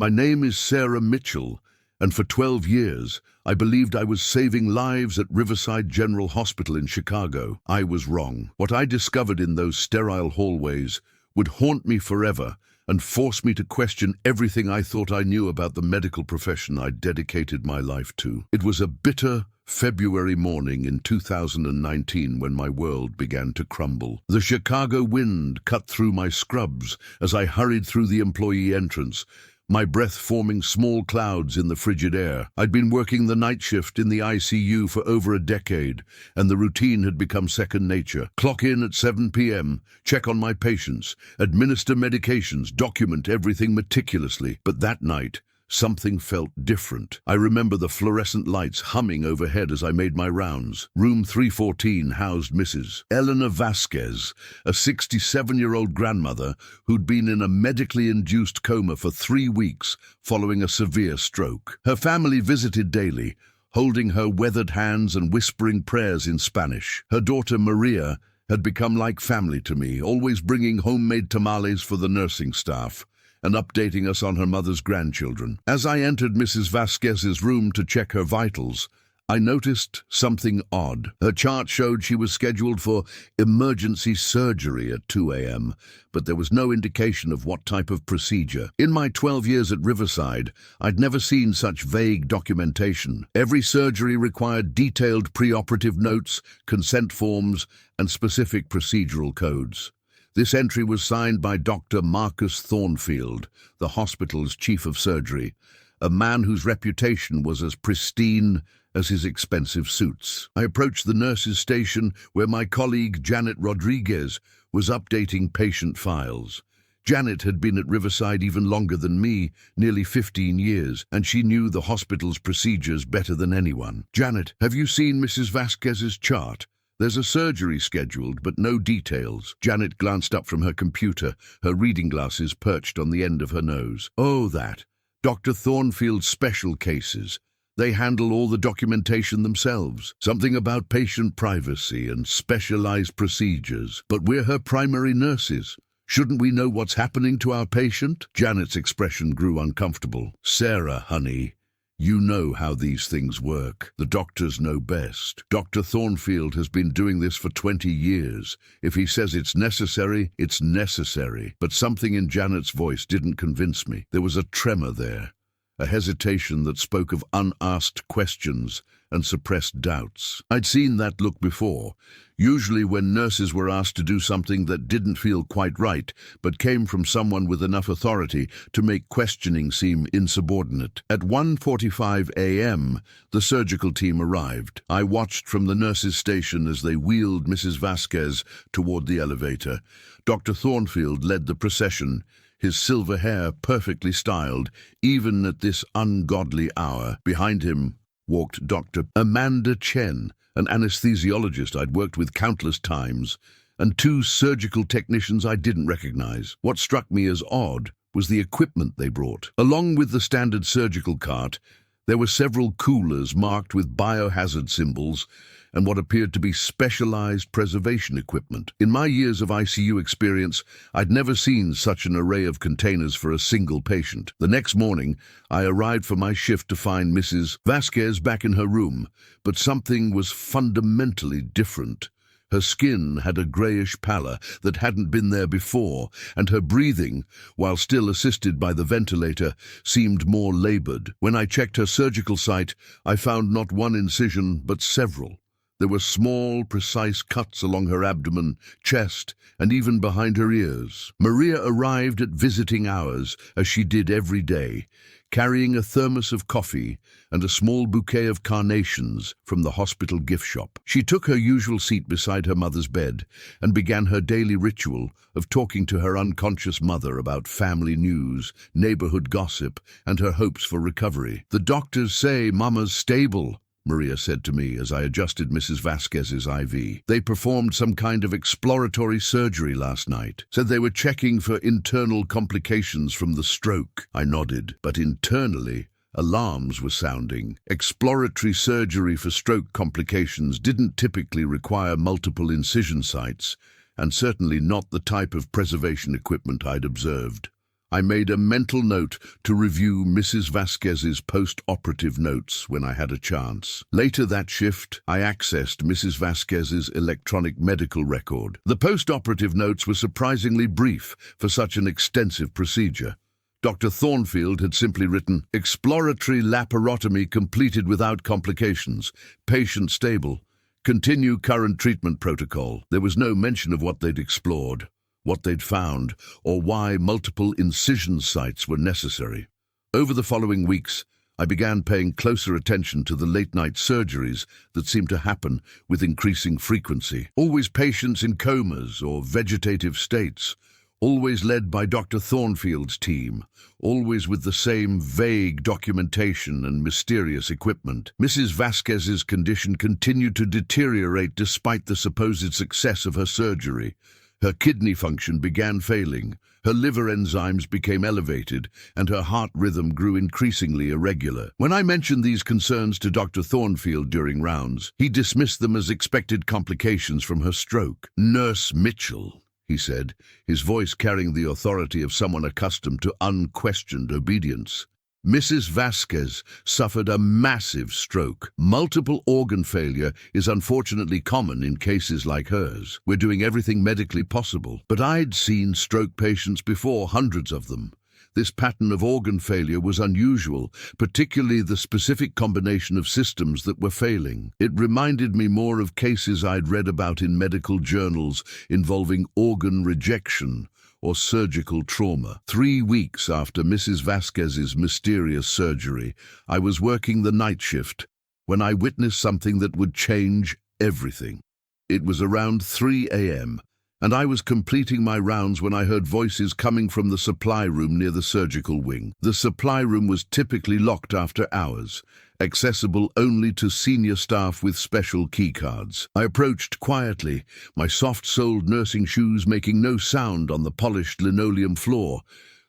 My name is Sarah Mitchell, and for 12 years, I believed I was saving lives at Riverside General Hospital in Chicago. I was wrong. What I discovered in those sterile hallways would haunt me forever and force me to question everything I thought I knew about the medical profession I'd dedicated my life to. It was a bitter February morning in 2019 when my world began to crumble. The Chicago wind cut through my scrubs as I hurried through the employee entrance, my breath forming small clouds in the frigid air. I'd been working the night shift in the ICU for over a decade, and the routine had become second nature. Clock in at 7 p.m., check on my patients, administer medications, document everything meticulously. But that night, something felt different. I remember the fluorescent lights humming overhead as I made my rounds. Room 314 housed Mrs. Elena Vasquez, a 67-year-old grandmother who'd been in a medically induced coma for 3 weeks following a severe stroke. Her family visited daily, holding her weathered hands and whispering prayers in Spanish. Her daughter Maria had become like family to me, always bringing homemade tamales for the nursing staff and updating us on her mother's grandchildren. As I entered Mrs. Vasquez's room to check her vitals, I noticed something odd. Her chart showed she was scheduled for emergency surgery at 2 a.m., but there was no indication of what type of procedure. In my 12 years at Riverside, I'd never seen such vague documentation. Every surgery required detailed preoperative notes, consent forms, and specific procedural codes. This entry was signed by Dr. Marcus Thornfield, the hospital's chief of surgery, a man whose reputation was as pristine as his expensive suits. I approached the nurse's station where my colleague Janet Rodriguez was updating patient files. Janet had been at Riverside even longer than me, nearly 15 years, and she knew the hospital's procedures better than anyone. "Janet, have you seen Mrs. Vasquez's chart? There's a surgery scheduled, but no details." Janet glanced up from her computer, her reading glasses perched on the end of her nose. "Oh, that. Dr. Thornfield's special cases. They handle all the documentation themselves. Something about patient privacy and specialized procedures. But we're her primary nurses. Shouldn't we know what's happening to our patient?" Janet's expression grew uncomfortable. "Sarah, honey, you know how these things work. The doctors know best. Dr. Thornfield has been doing this for 20 years. If he says it's necessary, it's necessary." But something in Janet's voice didn't convince me. There was a tremor there, a hesitation that spoke of unasked questions and suppressed doubts. I'd seen that look before, usually when nurses were asked to do something that didn't feel quite right, but came from someone with enough authority to make questioning seem insubordinate. At 1:45 a.m., the surgical team arrived. I watched from the nurses' station as they wheeled Mrs. Vasquez toward the elevator. Dr. Thornfield led the procession, his silver hair perfectly styled, even at this ungodly hour. Behind him walked Dr. Amanda Chen, an anesthesiologist I'd worked with countless times, and 2 surgical technicians I didn't recognize. What struck me as odd was the equipment they brought. Along with the standard surgical cart, there were several coolers marked with biohazard symbols and what appeared to be specialized preservation equipment. In my years of ICU experience, I'd never seen such an array of containers for a single patient. The next morning, I arrived for my shift to find Mrs. Vasquez back in her room, but something was fundamentally different. Her skin had a grayish pallor that hadn't been there before, and her breathing, while still assisted by the ventilator, seemed more labored. When I checked her surgical site, I found not one incision, but several. There were small, precise cuts along her abdomen, chest, and even behind her ears. Maria arrived at visiting hours, as she did every day, carrying a thermos of coffee and a small bouquet of carnations from the hospital gift shop. She took her usual seat beside her mother's bed and began her daily ritual of talking to her unconscious mother about family news, neighborhood gossip, and her hopes for recovery. "The doctors say Mama's stable," Maria said to me as I adjusted Mrs. Vasquez's IV. "They performed some kind of exploratory surgery last night. Said they were checking for internal complications from the stroke." I nodded, but internally, alarms were sounding. Exploratory surgery for stroke complications didn't typically require multiple incision sites, and certainly not the type of preservation equipment I'd observed. I made a mental note to review Mrs. Vasquez's post-operative notes when I had a chance. Later that shift, I accessed Mrs. Vasquez's electronic medical record. The post-operative notes were surprisingly brief for such an extensive procedure. Dr. Thornfield had simply written, "Exploratory laparotomy completed without complications. Patient stable. Continue current treatment protocol." There was no mention of what they'd explored, what they'd found, or why multiple incision sites were necessary. Over the following weeks, I began paying closer attention to the late-night surgeries that seemed to happen with increasing frequency. Always patients in comas or vegetative states, always led by Dr. Thornfield's team, always with the same vague documentation and mysterious equipment. Mrs. Vasquez's condition continued to deteriorate despite the supposed success of her surgery. Her kidney function began failing, her liver enzymes became elevated, and her heart rhythm grew increasingly irregular. When I mentioned these concerns to Dr. Thornfield during rounds, he dismissed them as expected complications from her stroke. "Nurse Mitchell," he said, his voice carrying the authority of someone accustomed to unquestioned obedience. "Mrs. Vasquez suffered a massive stroke. Multiple organ failure is unfortunately common in cases like hers. We're doing everything medically possible. But I'd seen stroke patients before, hundreds of them. This pattern of organ failure was unusual, particularly the specific combination of systems that were failing. It reminded me more of cases I'd read about in medical journals involving organ rejection or surgical trauma. 3 weeks after Mrs. Vasquez's mysterious surgery, I was working the night shift when I witnessed something that would change everything. It was around 3 a.m., and I was completing my rounds when I heard voices coming from the supply room near the surgical wing. The supply room was typically locked after hours, accessible only to senior staff with special keycards. I approached quietly, my soft-soled nursing shoes making no sound on the polished linoleum floor.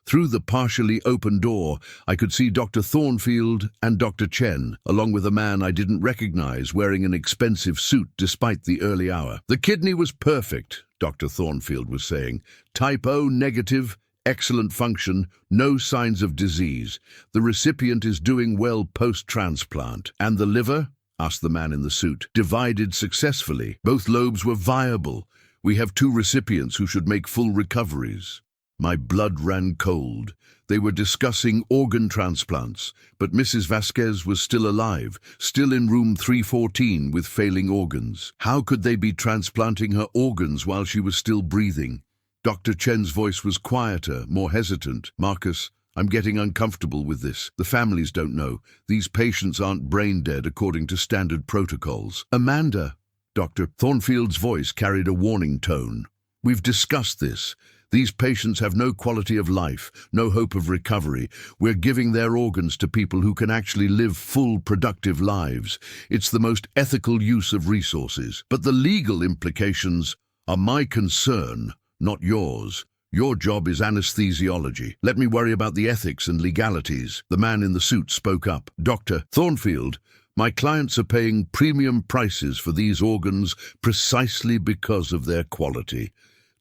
Through the partially open door, I could see Dr. Thornfield and Dr. Chen, along with a man I didn't recognize wearing an expensive suit despite the early hour. "The kidney was perfect," Dr. Thornfield was saying. "Type O negative, excellent function, no signs of disease. The recipient is doing well post-transplant." "And the liver?" asked the man in the suit. "Divided successfully. Both lobes were viable. We have 2 recipients who should make full recoveries." My blood ran cold. They were discussing organ transplants, but Mrs. Vasquez was still alive, still in room 314 with failing organs. How could they be transplanting her organs while she was still breathing? Dr. Chen's voice was quieter, more hesitant. "Marcus, I'm getting uncomfortable with this. The families don't know. These patients aren't brain dead according to standard protocols." "Amanda," Dr. Thornfield's voice carried a warning tone. "We've discussed this. These patients have no quality of life, no hope of recovery. We're giving their organs to people who can actually live full, productive lives. It's the most ethical use of resources. But the legal implications are my concern, not yours. Your job is anesthesiology. Let me worry about the ethics and legalities." The man in the suit spoke up. "Dr. Thornfield, my clients are paying premium prices for these organs precisely because of their quality.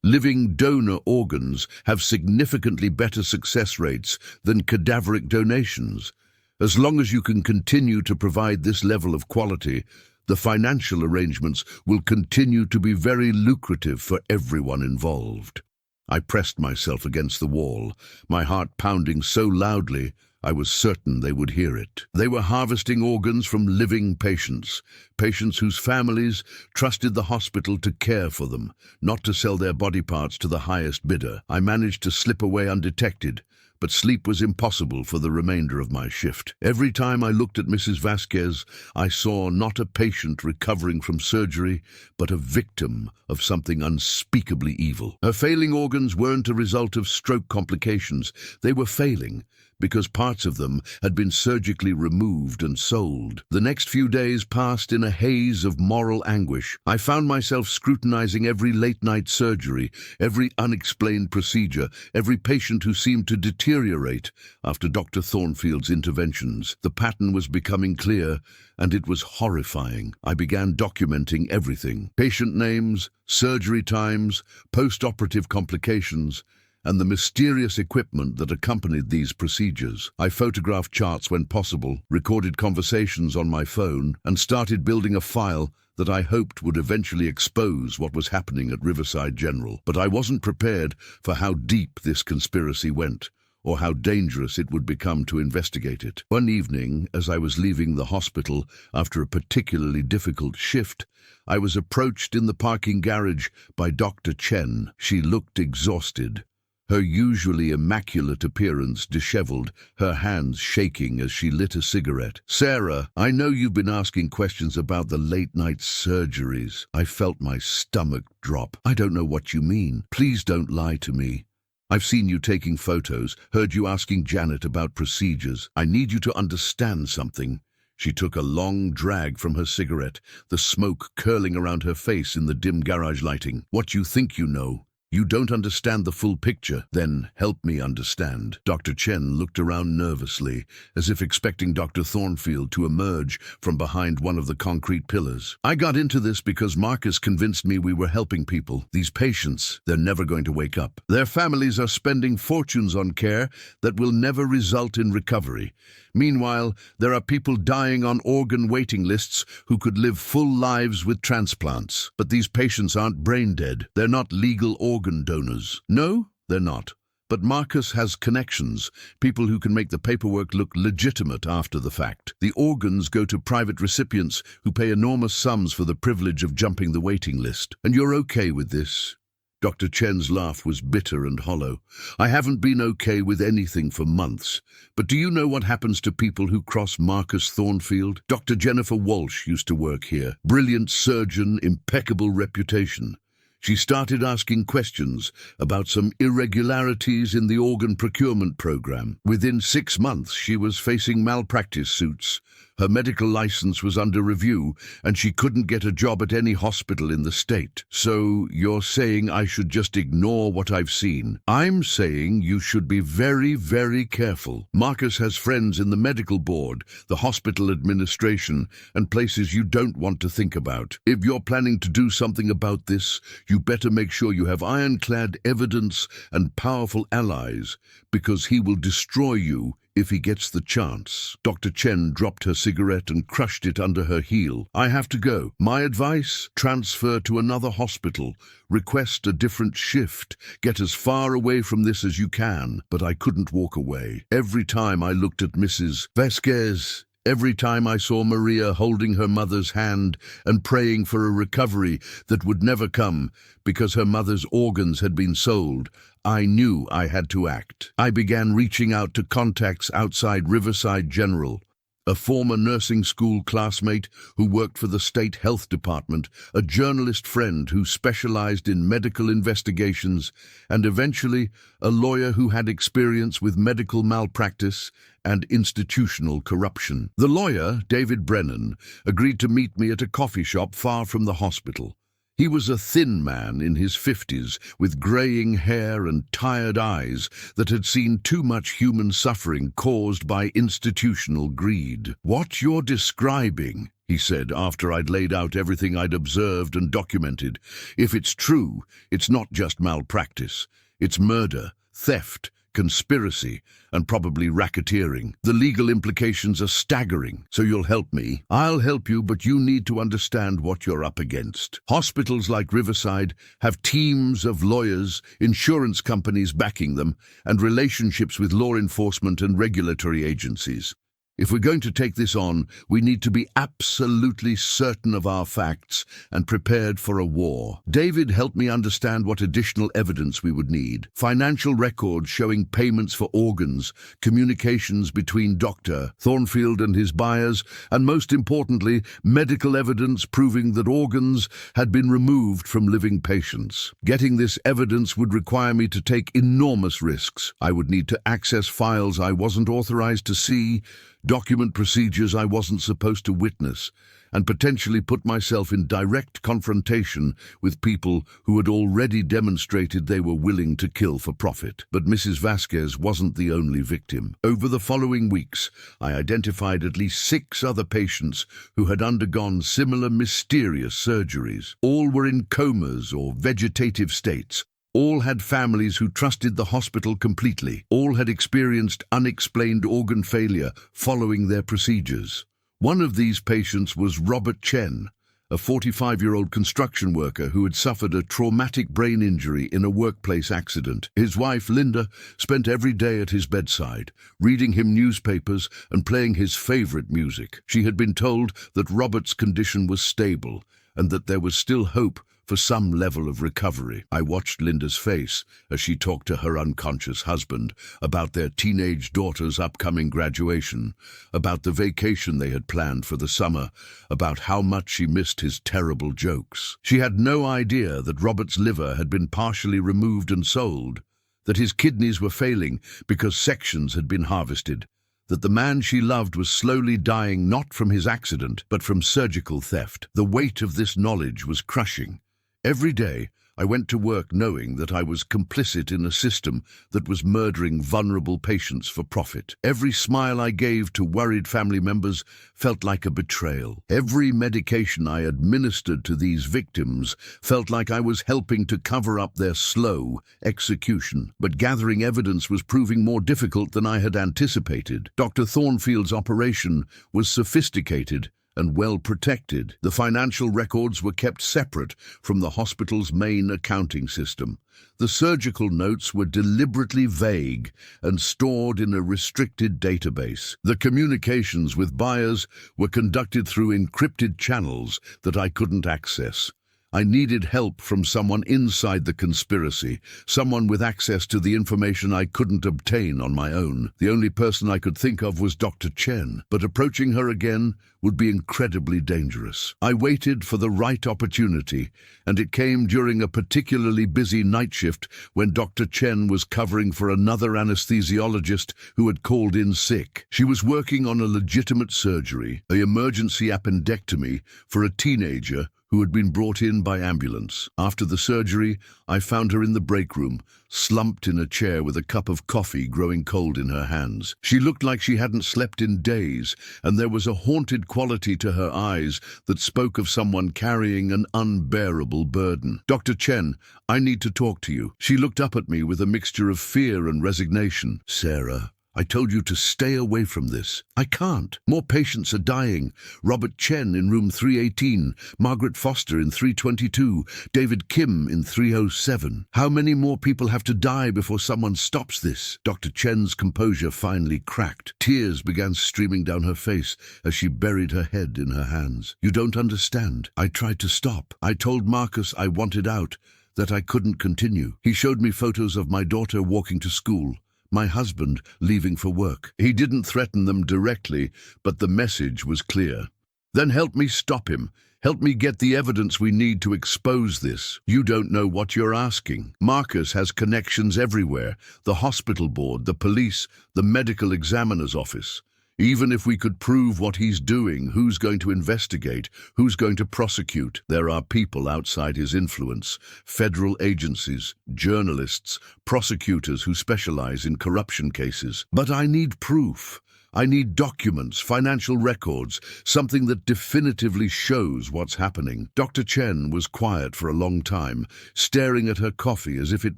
Living donor organs have significantly better success rates than cadaveric donations. As long as you can continue to provide this level of quality, the financial arrangements will continue to be very lucrative for everyone involved." I pressed myself against the wall, my heart pounding so loudly I was certain they would hear it. They were harvesting organs from living patients, patients whose families trusted the hospital to care for them, not to sell their body parts to the highest bidder. I managed to slip away undetected, but sleep was impossible for the remainder of my shift. Every time I looked at Mrs. Vasquez, I saw not a patient recovering from surgery, but a victim of something unspeakably evil. Her failing organs weren't a result of stroke complications. They were failing because parts of them had been surgically removed and sold. The next few days passed in a haze of moral anguish. I found myself scrutinizing every late-night surgery, every unexplained procedure, every patient who seemed to deteriorate after Dr. Thornfield's interventions. The pattern was becoming clear, and it was horrifying. I began documenting everything: patient names, surgery times, post-operative complications. and the mysterious equipment that accompanied these procedures. I photographed charts when possible, recorded conversations on my phone, and started building a file that I hoped would eventually expose what was happening at Riverside General. But I wasn't prepared for how deep this conspiracy went, or how dangerous it would become to investigate it. One evening, as I was leaving the hospital after a particularly difficult shift, I was approached in the parking garage by Dr. Chen. She looked exhausted, her usually immaculate appearance disheveled, her hands shaking as she lit a cigarette. "Sarah, I know you've been asking questions about the late-night surgeries." I felt my stomach drop. "I don't know what you mean. Please don't lie to me. I've seen you taking photos, heard you asking Janet about procedures. I need you to understand something." She took a long drag from her cigarette, the smoke curling around her face in the dim garage lighting. "What you think you know. You don't understand the full picture. Then help me understand." Dr. Chen looked around nervously, as if expecting Dr. Thornfield to emerge from behind one of the concrete pillars. "I got into this because Marcus convinced me we were helping people. These patients, they're never going to wake up. Their families are spending fortunes on care that will never result in recovery. Meanwhile, there are people dying on organ waiting lists who could live full lives with transplants. But these patients aren't brain dead. They're not legal organ donors." "No, they're not. But Marcus has connections, people who can make the paperwork look legitimate after the fact. The organs go to private recipients who pay enormous sums for the privilege of jumping the waiting list. And you're okay with this?" Dr. Chen's laugh was bitter and hollow. "I haven't been okay with anything for months. But do you know what happens to people who cross Marcus Thornfield? Dr. Jennifer Walsh used to work here. Brilliant surgeon, impeccable reputation. She started asking questions about some irregularities in the organ procurement program. Within 6 months, she was facing malpractice suits. Her medical license was under review, and she couldn't get a job at any hospital in the state. So you're saying I should just ignore what I've seen? I'm saying you should be very, very careful. Marcus has friends in the medical board, the hospital administration, and places you don't want to think about. If you're planning to do something about this, you better make sure you have ironclad evidence and powerful allies, because he will destroy you if he gets the chance." Dr. Chen dropped her cigarette and crushed it under her heel. "I have to go. My advice? Transfer to another hospital. Request a different shift. Get as far away from this as you can." But I couldn't walk away. Every time I looked at Mrs. Vasquez, every time I saw Maria holding her mother's hand and praying for a recovery that would never come because her mother's organs had been sold, I knew I had to act. I began reaching out to contacts outside Riverside General, a former nursing school classmate who worked for the state health department, a journalist friend who specialized in medical investigations, and eventually a lawyer who had experience with medical malpractice and institutional corruption. The lawyer, David Brennan, agreed to meet me at a coffee shop far from the hospital. He was a thin man in his 50s, with graying hair and tired eyes that had seen too much human suffering caused by institutional greed. "What you're describing," he said after I'd laid out everything I'd observed and documented, "if it's true, it's not just malpractice. It's murder, theft, conspiracy, and probably racketeering. The legal implications are staggering. So you'll help me? I'll help you, but you need to understand what you're up against. Hospitals like Riverside have teams of lawyers, insurance companies backing them, and relationships with law enforcement and regulatory agencies. If we're going to take this on, we need to be absolutely certain of our facts and prepared for a war." David helped me understand what additional evidence we would need. Financial records showing payments for organs, communications between Dr. Thornfield and his buyers, and most importantly, medical evidence proving that organs had been removed from living patients. Getting this evidence would require me to take enormous risks. I would need to access files I wasn't authorized to see, document procedures I wasn't supposed to witness, and potentially put myself in direct confrontation with people who had already demonstrated they were willing to kill for profit. But Mrs. Vasquez wasn't the only victim. Over the following weeks, I identified at least 6 other patients who had undergone similar mysterious surgeries. All were in comas or vegetative states, All had families who trusted the hospital completely. All had experienced unexplained organ failure following their procedures. One of these patients was Robert Chen, a 45-year-old construction worker who had suffered a traumatic brain injury in a workplace accident. His wife, Linda, spent every day at his bedside, reading him newspapers and playing his favorite music. She had been told that Robert's condition was stable and that there was still hope for some level of recovery. I watched Linda's face as she talked to her unconscious husband about their teenage daughter's upcoming graduation, about the vacation they had planned for the summer, about how much she missed his terrible jokes. She had no idea that Robert's liver had been partially removed and sold, that his kidneys were failing because sections had been harvested, that the man she loved was slowly dying not from his accident, but from surgical theft. The weight of this knowledge was crushing. Every day, I went to work knowing that I was complicit in a system that was murdering vulnerable patients for profit. Every smile I gave to worried family members felt like a betrayal. Every medication I administered to these victims felt like I was helping to cover up their slow execution. But gathering evidence was proving more difficult than I had anticipated. Dr. Thornfield's operation was sophisticated and well protected. The financial records were kept separate from the hospital's main accounting system. The surgical notes were deliberately vague and stored in a restricted database. The communications with buyers were conducted through encrypted channels that I couldn't access. I needed help from someone inside the conspiracy, someone with access to the information I couldn't obtain on my own. The only person I could think of was Dr. Chen, but approaching her again would be incredibly dangerous. I waited for the right opportunity, and it came during a particularly busy night shift when Dr. Chen was covering for another anesthesiologist who had called in sick. She was working on a legitimate surgery, an emergency appendectomy for a teenager who had been brought in by ambulance. After the surgery, I found her in the break room, slumped in a chair with a cup of coffee growing cold in her hands. She looked like she hadn't slept in days, and there was a haunted quality to her eyes that spoke of someone carrying an unbearable burden. "Dr. Chen, I need to talk to you." She looked up at me with a mixture of fear and resignation. "Sarah, I told you to stay away from this." "I can't. More patients are dying. Robert Chen in room 318, Margaret Foster in 322, David Kim in 307. How many more people have to die before someone stops this?" Dr. Chen's composure finally cracked. Tears began streaming down her face as she buried her head in her hands. "You don't understand. I tried to stop. I told Marcus I wanted out, that I couldn't continue. He showed me photos of my daughter walking to school, my husband leaving for work. He didn't threaten them directly, but the message was clear. Then help me stop him. Help me get the evidence we need to expose this." "You don't know what you're asking. Marcus has connections everywhere. The hospital board, the police, the medical examiner's office. Even if we could prove what he's doing, who's going to investigate? Who's going to prosecute? There are people outside his influence, federal agencies, journalists, prosecutors who specialize in corruption cases. But I need proof. I need documents, financial records, something that definitively shows what's happening." Dr. Chen was quiet for a long time, staring at her coffee as if it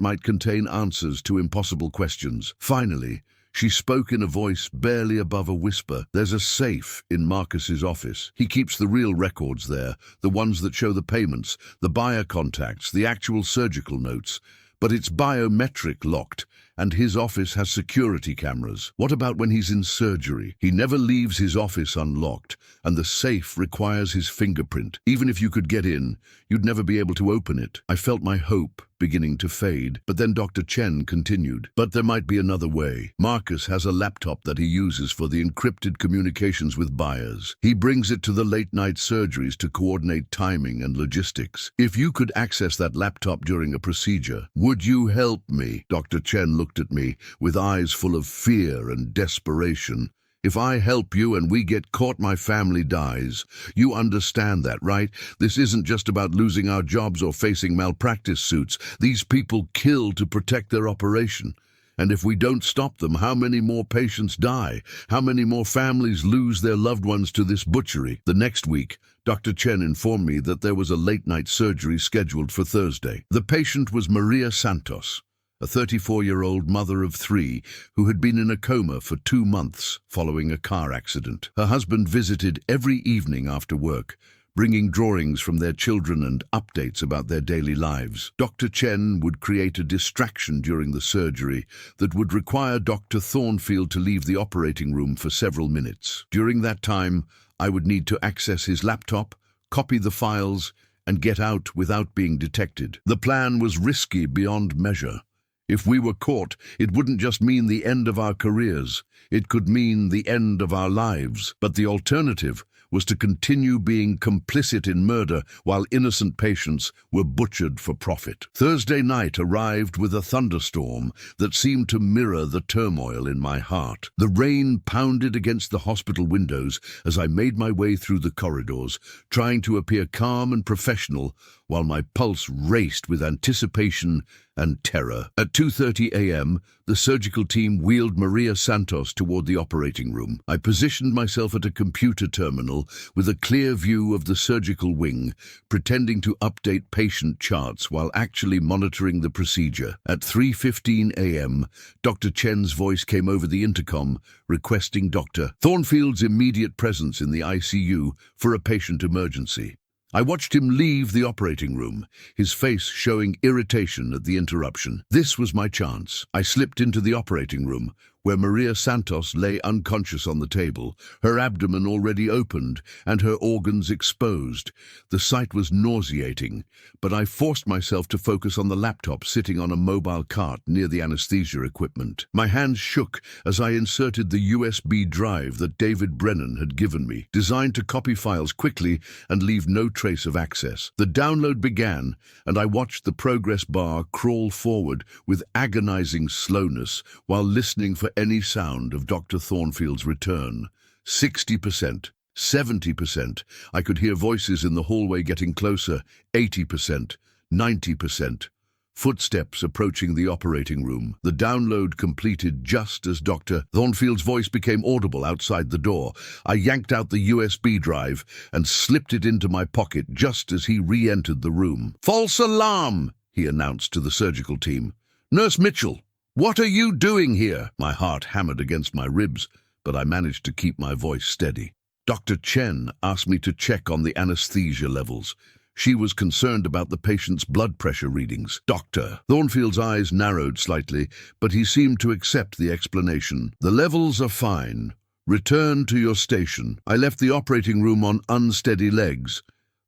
might contain answers to impossible questions. Finally, she spoke in a voice barely above a whisper. "There's a safe in Marcus's office. He keeps the real records there, the ones that show the payments, the buyer contacts, the actual surgical notes. But it's biometric locked, and his office has security cameras. What about when he's in surgery? He never leaves his office unlocked, and the safe requires his fingerprint. Even if you could get in, you'd never be able to open it." I felt my hope beginning to fade, but then Dr. Chen continued. "But there might be another way. Marcus has a laptop that he uses for the encrypted communications with buyers. He brings it to the late-night surgeries to coordinate timing and logistics. If you could access that laptop during a procedure, would you help me?" Dr. Chen looked at me with eyes full of fear and desperation. "If I help you and we get caught, my family dies. You understand that, right? This isn't just about losing our jobs or facing malpractice suits. These people kill to protect their operation. And if we don't stop them, how many more patients die? How many more families lose their loved ones to this butchery? The next week, Dr. Chen informed me that there was a late-night surgery scheduled for Thursday. The patient was Maria Santos, a 34-year-old mother of 3 who had been in a coma for 2 months following a car accident. Her husband visited every evening after work, bringing drawings from their children and updates about their daily lives. Dr. Chen would create a distraction during the surgery that would require Dr. Thornfield to leave the operating room for several minutes. During that time, I would need to access his laptop, copy the files, and get out without being detected. The plan was risky beyond measure. If we were caught, it wouldn't just mean the end of our careers. It could mean the end of our lives. But the alternative was to continue being complicit in murder while innocent patients were butchered for profit. Thursday night arrived with a thunderstorm that seemed to mirror the turmoil in my heart. The rain pounded against the hospital windows as I made my way through the corridors, trying to appear calm and professional while my pulse raced with anticipation and terror. At 2:30 a.m., the surgical team wheeled Maria Santos toward the operating room. I positioned myself at a computer terminal with a clear view of the surgical wing, pretending to update patient charts while actually monitoring the procedure. At 3:15 a.m., Dr. Chen's voice came over the intercom, requesting Dr. Thornfield's immediate presence in the ICU for a patient emergency. I watched him leave the operating room, his face showing irritation at the interruption. This was my chance. I slipped into the operating room, where Maria Santos lay unconscious on the table, her abdomen already opened and her organs exposed. The sight was nauseating, but I forced myself to focus on the laptop sitting on a mobile cart near the anesthesia equipment. My hands shook as I inserted the USB drive that David Brennan had given me, designed to copy files quickly and leave no trace of access. The download began, and I watched the progress bar crawl forward with agonizing slowness while listening for any sound of Dr. Thornfield's return. 60%, 70%. I could hear voices in the hallway getting closer. 80%, 90%. Footsteps approaching the operating room. The download completed just as Dr. Thornfield's voice became audible outside the door. I yanked out the USB drive and slipped it into my pocket just as he re-entered the room. "False alarm," he announced to the surgical team. "Nurse Mitchell, what are you doing here?" My heart hammered against my ribs, but I managed to keep my voice steady. Dr. Chen asked me to check on the anesthesia levels. She was concerned about the patient's blood pressure readings. Dr. Thornfield's eyes narrowed slightly, but he seemed to accept the explanation. "The levels are fine. Return to your station." I left the operating room on unsteady legs,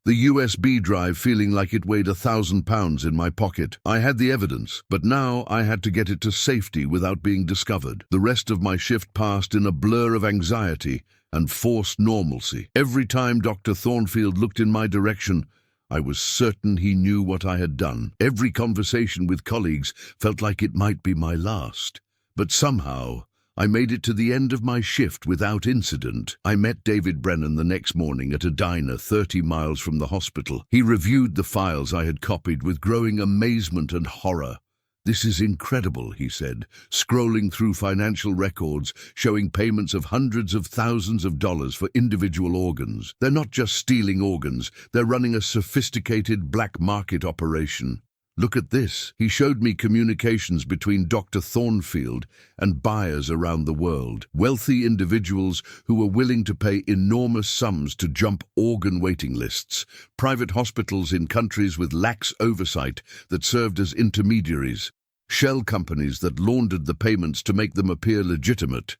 the USB drive feeling like it weighed 1,000 pounds in my pocket. I had the evidence, but now I had to get it to safety without being discovered. The rest of my shift passed in a blur of anxiety and forced normalcy. Every time Dr. Thornfield looked in my direction, I was certain he knew what I had done. Every conversation with colleagues felt like it might be my last. But somehow, I made it to the end of my shift without incident. I met David Brennan the next morning at a diner 30 miles from the hospital. He reviewed the files I had copied with growing amazement and horror. "This is incredible," he said, scrolling through financial records showing payments of hundreds of thousands of dollars for individual organs. They're not just stealing organs, they're running a sophisticated black market operation. "Look at this." He showed me communications between Dr. Thornfield and buyers around the world, wealthy individuals who were willing to pay enormous sums to jump organ waiting lists, private hospitals in countries with lax oversight that served as intermediaries, shell companies that laundered the payments to make them appear legitimate.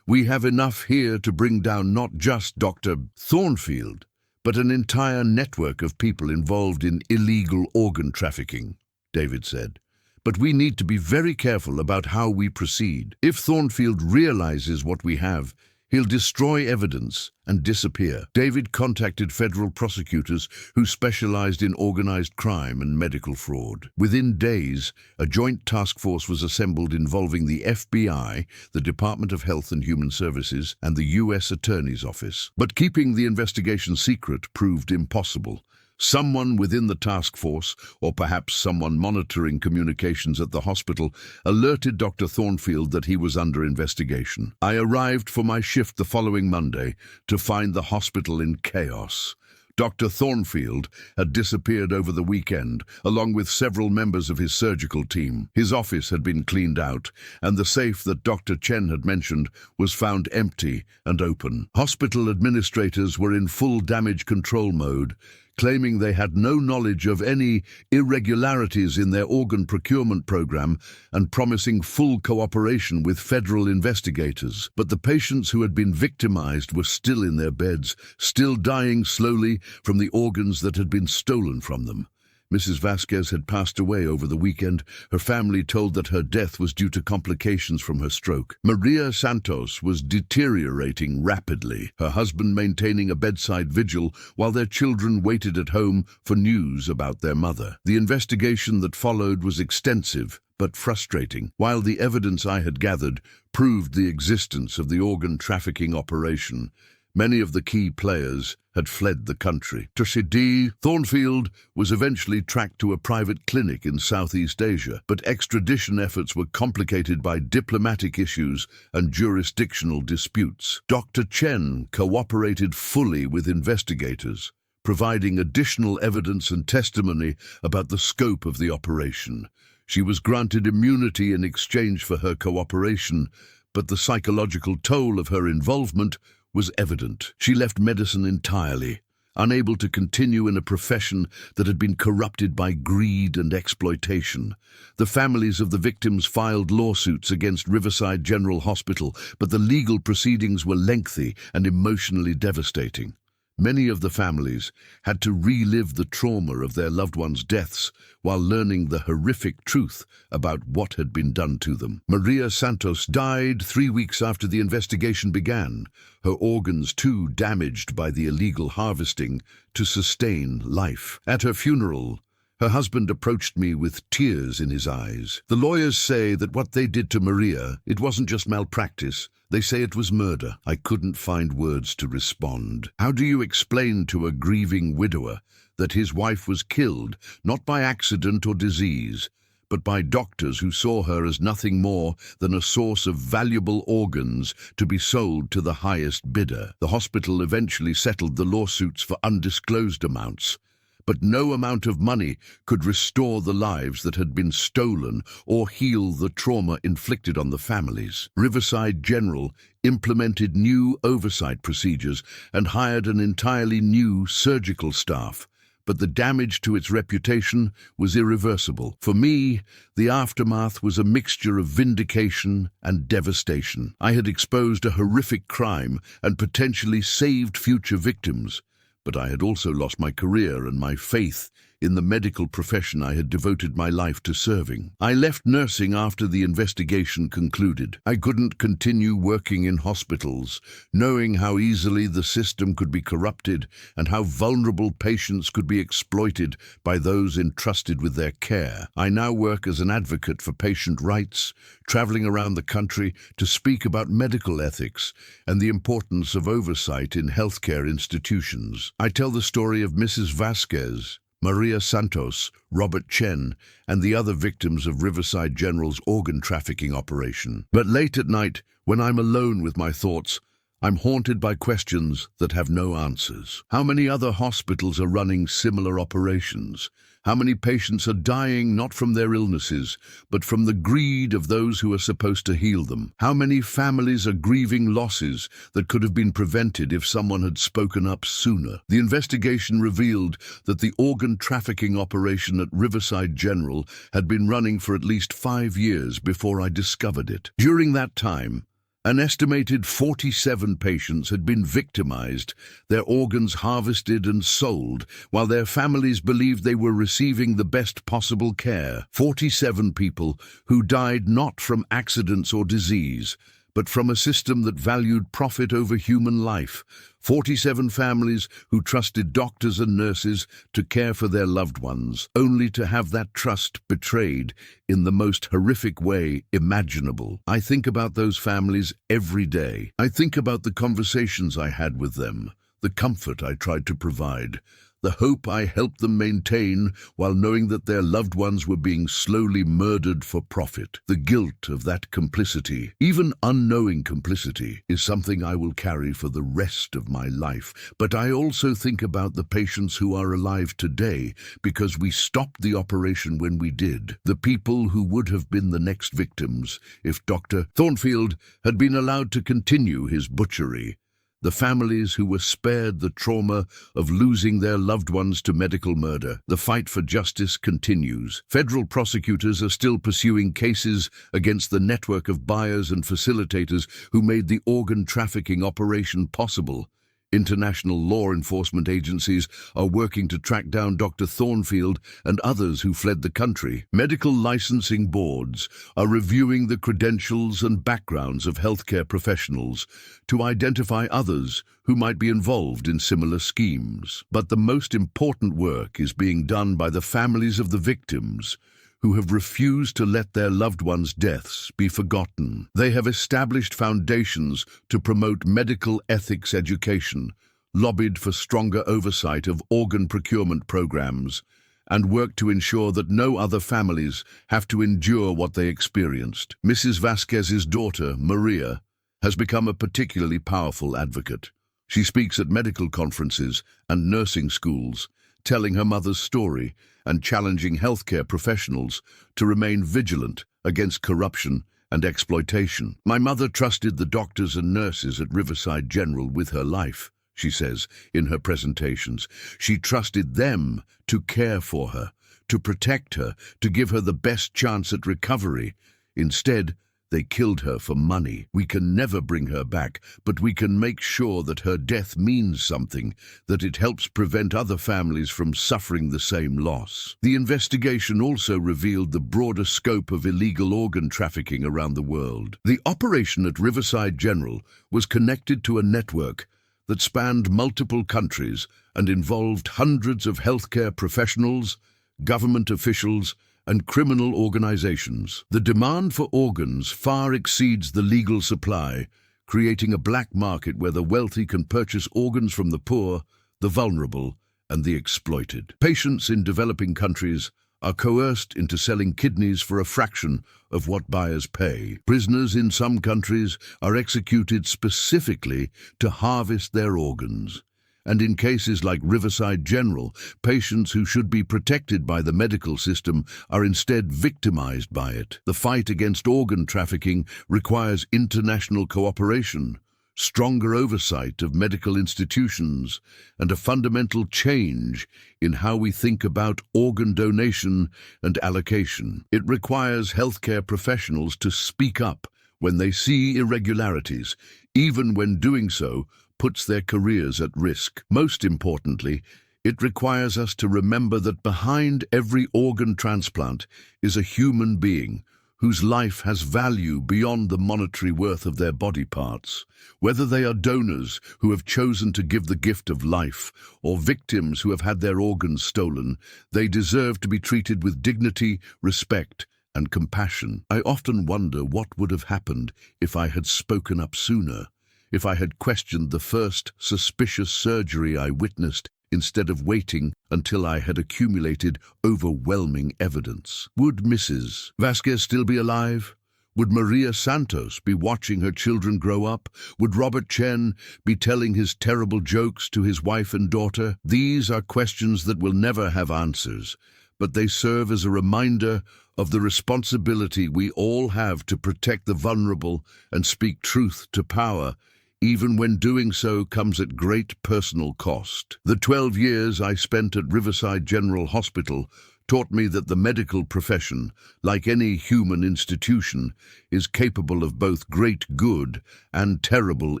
We have enough here to bring down not just Dr. Thornfield, but an entire network of people involved in illegal organ trafficking, David said. But we need to be very careful about how we proceed. If Thornfield realizes what we have, he'll destroy evidence and disappear. David contacted federal prosecutors who specialized in organized crime and medical fraud. Within days, a joint task force was assembled involving the FBI, the Department of Health and Human Services, and the U.S. Attorney's Office. But keeping the investigation secret proved impossible. Someone within the task force, or perhaps someone monitoring communications at the hospital, alerted Dr. Thornfield that he was under investigation. I arrived for my shift the following Monday to find the hospital in chaos. Dr. Thornfield had disappeared over the weekend, along with several members of his surgical team. His office had been cleaned out, and the safe that Dr. Chen had mentioned was found empty and open. Hospital administrators were in full damage control mode, claiming they had no knowledge of any irregularities in their organ procurement program and promising full cooperation with federal investigators. But the patients who had been victimized were still in their beds, still dying slowly from the organs that had been stolen from them. Mrs. Vasquez had passed away over the weekend. Her family told that her death was due to complications from her stroke. Maria Santos was deteriorating rapidly, her husband maintaining a bedside vigil while their children waited at home for news about their mother. The investigation that followed was extensive but frustrating. While the evidence I had gathered proved the existence of the organ trafficking operation, many of the key players had fled the country. Tragedy, Thornfield was eventually tracked to a private clinic in Southeast Asia, but extradition efforts were complicated by diplomatic issues and jurisdictional disputes. Dr. Chen cooperated fully with investigators, providing additional evidence and testimony about the scope of the operation. She was granted immunity in exchange for her cooperation, but the psychological toll of her involvement was evident. She left medicine entirely, unable to continue in a profession that had been corrupted by greed and exploitation. The families of the victims filed lawsuits against Riverside General Hospital, but the legal proceedings were lengthy and emotionally devastating. Many of the families had to relive the trauma of their loved ones' deaths while learning the horrific truth about what had been done to them. Maria Santos died 3 weeks after the investigation began, her organs too damaged by the illegal harvesting to sustain life. At her funeral, her husband approached me with tears in his eyes. The lawyers say that what they did to Maria, it wasn't just malpractice. They say it was murder. I couldn't find words to respond. How do you explain to a grieving widower that his wife was killed, not by accident or disease, but by doctors who saw her as nothing more than a source of valuable organs to be sold to the highest bidder? The hospital eventually settled the lawsuits for undisclosed amounts, but no amount of money could restore the lives that had been stolen or heal the trauma inflicted on the families. Riverside General implemented new oversight procedures and hired an entirely new surgical staff, but the damage to its reputation was irreversible. For me, the aftermath was a mixture of vindication and devastation. I had exposed a horrific crime and potentially saved future victims, but I had also lost my career and my faith in the medical profession I had devoted my life to serving. I left nursing after the investigation concluded. I couldn't continue working in hospitals, knowing how easily the system could be corrupted and how vulnerable patients could be exploited by those entrusted with their care. I now work as an advocate for patient rights, traveling around the country to speak about medical ethics and the importance of oversight in healthcare institutions. I tell the story of Mrs. Vasquez, Maria Santos, Robert Chen, and the other victims of Riverside General's organ trafficking operation. But late at night, when I'm alone with my thoughts, I'm haunted by questions that have no answers. How many other hospitals are running similar operations? How many patients are dying not from their illnesses, but from the greed of those who are supposed to heal them? How many families are grieving losses that could have been prevented if someone had spoken up sooner? The investigation revealed that the organ trafficking operation at Riverside General had been running for at least 5 years before I discovered it. During that time, an estimated 47 patients had been victimized, their organs harvested and sold, while their families believed they were receiving the best possible care. 47 people who died not from accidents or disease, but from a system that valued profit over human life. 47 families who trusted doctors and nurses to care for their loved ones, only to have that trust betrayed in the most horrific way imaginable. I think about those families every day. I think about the conversations I had with them, the comfort I tried to provide, the hope I helped them maintain while knowing that their loved ones were being slowly murdered for profit. The guilt of that complicity, even unknowing complicity, is something I will carry for the rest of my life. But I also think about the patients who are alive today because we stopped the operation when we did. The people who would have been the next victims if Dr. Thornfield had been allowed to continue his butchery. The families who were spared the trauma of losing their loved ones to medical murder. The fight for justice continues. Federal prosecutors are still pursuing cases against the network of buyers and facilitators who made the organ trafficking operation possible. International law enforcement agencies are working to track down Dr. Thornfield and others who fled the country. Medical licensing boards are reviewing the credentials and backgrounds of healthcare professionals to identify others who might be involved in similar schemes. But the most important work is being done by the families of the victims who have refused to let their loved ones' deaths be forgotten. They have established foundations to promote medical ethics education, lobbied for stronger oversight of organ procurement programs, and worked to ensure that no other families have to endure what they experienced. Mrs. Vasquez's daughter, Maria, has become a particularly powerful advocate. She speaks at medical conferences and nursing schools, telling her mother's story and challenging healthcare professionals to remain vigilant against corruption and exploitation. My mother trusted the doctors and nurses at Riverside General with her life, she says in her presentations. She trusted them to care for her, to protect her, to give her the best chance at recovery. Instead, they killed her for money. We can never bring her back, but we can make sure that her death means something, that it helps prevent other families from suffering the same loss. The investigation also revealed the broader scope of illegal organ trafficking around the world. The operation at Riverside General was connected to a network that spanned multiple countries and involved hundreds of healthcare professionals, government officials, and criminal organizations. The demand for organs far exceeds the legal supply, creating a black market where the wealthy can purchase organs from the poor, the vulnerable, and the exploited. Patients in developing countries are coerced into selling kidneys for a fraction of what buyers pay. Prisoners in some countries are executed specifically to harvest their organs. And in cases like Riverside General, patients who should be protected by the medical system are instead victimized by it. The fight against organ trafficking requires international cooperation, stronger oversight of medical institutions, and a fundamental change in how we think about organ donation and allocation. It requires healthcare professionals to speak up when they see irregularities, even when doing so puts their careers at risk. Most importantly, it requires us to remember that behind every organ transplant is a human being whose life has value beyond the monetary worth of their body parts. Whether they are donors who have chosen to give the gift of life or victims who have had their organs stolen, they deserve to be treated with dignity, respect, and compassion. I often wonder what would have happened if I had spoken up sooner, if I had questioned the first suspicious surgery I witnessed instead of waiting until I had accumulated overwhelming evidence. Would Mrs. Vasquez still be alive? Would Maria Santos be watching her children grow up? Would Robert Chen be telling his terrible jokes to his wife and daughter? These are questions that will never have answers, but they serve as a reminder of the responsibility we all have to protect the vulnerable and speak truth to power, even when doing so comes at great personal cost. The 12 years I spent at Riverside General Hospital taught me that the medical profession, like any human institution, is capable of both great good and terrible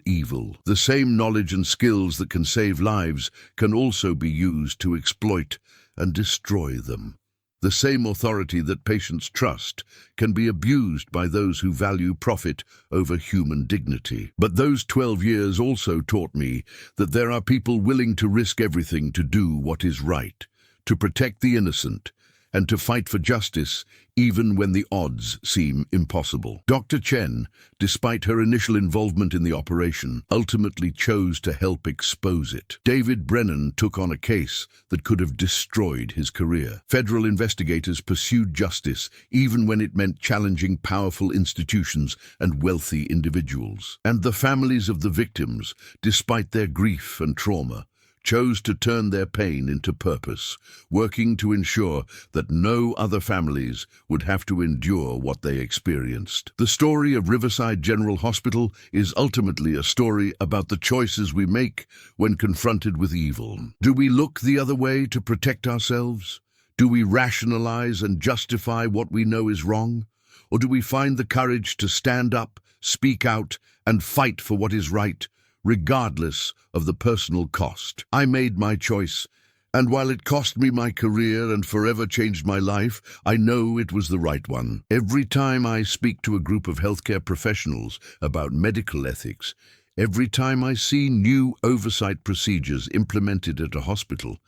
evil. The same knowledge and skills that can save lives can also be used to exploit and destroy them. The same authority that patients trust can be abused by those who value profit over human dignity. But those 12 years also taught me that there are people willing to risk everything to do what is right, to protect the innocent, and to fight for justice even when the odds seem impossible. Dr. Chen, despite her initial involvement in the operation, ultimately chose to help expose it. David Brennan took on a case that could have destroyed his career. Federal investigators pursued justice even when it meant challenging powerful institutions and wealthy individuals. And the families of the victims, despite their grief and trauma, chose to turn their pain into purpose, working to ensure that no other families would have to endure what they experienced. The story of Riverside General Hospital is ultimately a story about the choices we make when confronted with evil. Do we look the other way to protect ourselves? Do we rationalize and justify what we know is wrong? Or do we find the courage to stand up, speak out, and fight for what is right, regardless of the personal cost? I made my choice, and while it cost me my career and forever changed my life, I know it was the right one. Every time I speak to a group of healthcare professionals about medical ethics, every time I see new oversight procedures implemented at a hospital,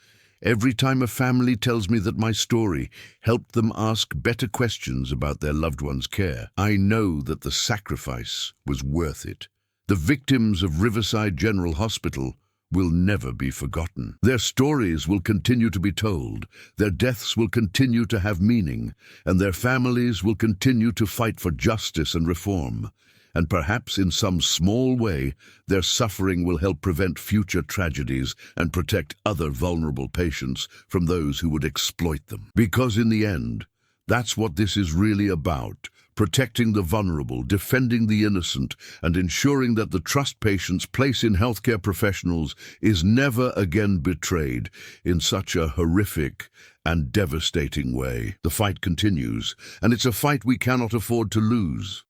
every time a family tells me that my story helped them ask better questions about their loved one's care, I know that the sacrifice was worth it. The victims of Riverside General Hospital will never be forgotten. Their stories will continue to be told, their deaths will continue to have meaning, and their families will continue to fight for justice and reform. And perhaps in some small way, their suffering will help prevent future tragedies and protect other vulnerable patients from those who would exploit them. Because in the end, that's what this is really about: protecting the vulnerable, defending the innocent, and ensuring that the trust patients place in healthcare professionals is never again betrayed in such a horrific and devastating way. The fight continues, and it's a fight we cannot afford to lose.